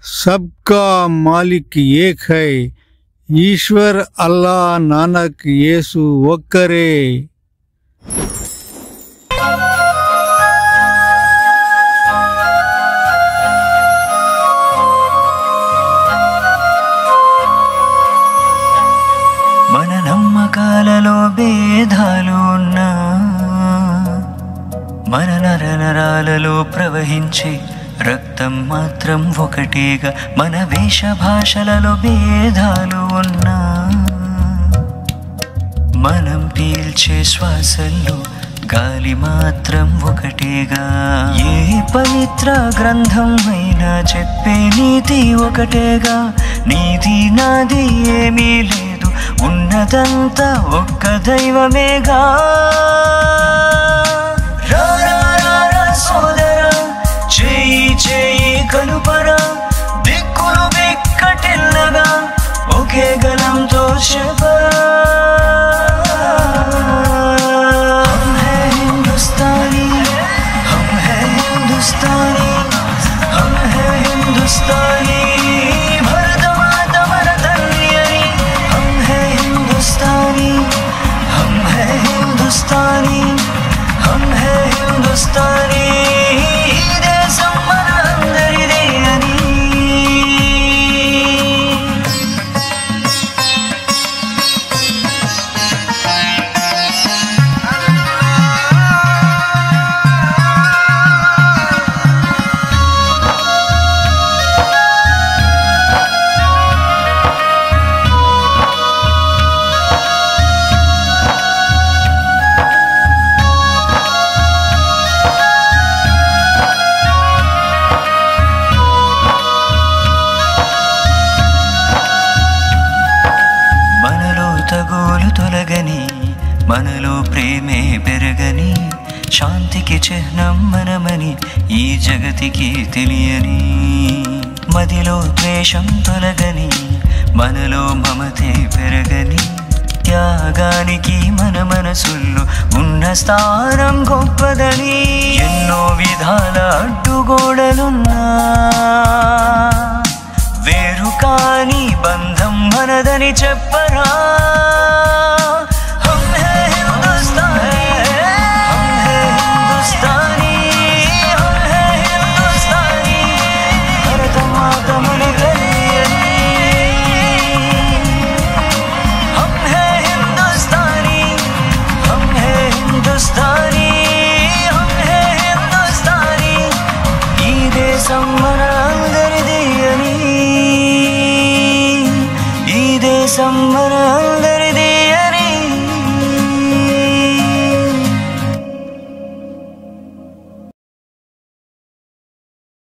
सबका मालिक एक है, ईश्वर अल्लाह नानक येसु ఒక్కరే. మన నమ్మకాలలో భేదాలు ఉన్నా, మన నరనరాలలో ప్రవహించే రక్తం మాత్రం ఒకటేగా. మన వేష భాషలలో భేదాలు ఉన్నా, మనం పీల్చే శ్వాసల్లో గాలి మాత్రం ఒకటేగా. ఏ పవిత్ర గ్రంథం అయినా చెప్పే నీతి ఒకటేగా. నీతి నాది ఏమీ లేదు, ఉన్నదంతా ఒక్క దైవమేగా. సోదరా చేయి చేయి కలుపరా, దిక్కులు బిక్కటిల్లగా ఒకే గలంతో చెప్పరా. हम है हिंदुस्तानी, हम है हिंदुस्तानी, हम है हिंदुस्तानी, भरतमात मन तल्ली అని. हम है हिंदुस्तानी, हम है हिंदुस्तानी, हम है हिंदुस्तानी, देशం మనందరిదే అని. మనలో తగోలు తొలగని, మనలో ప్రేమే పెరగని, శాంతికి చిహ్నం మనమని ఈ జగతికి తెలియని. మదిలో ద్వేషం తొలగని, మనలో మమతే పెరగని, త్యాగానికి మన మనసుల్లో ఉన్న స్థానం గొప్పదని. ఎన్నో విధాల అడ్డుగోడలున్నా, వేరు కాని బంధం మనదని చెప్పరా. हम है हिंदुस्तानी, हम है हिंदुस्तानी, हम है हिंदुस्तानी, भरतमात मन तल्ली అని. हम है हिंदुस्तानी, हम है हिंदुस्तानी, हम है हिंदुस्तानी, ఈ దేశం మనందరిది అని. ఈ దేశం మనందరిది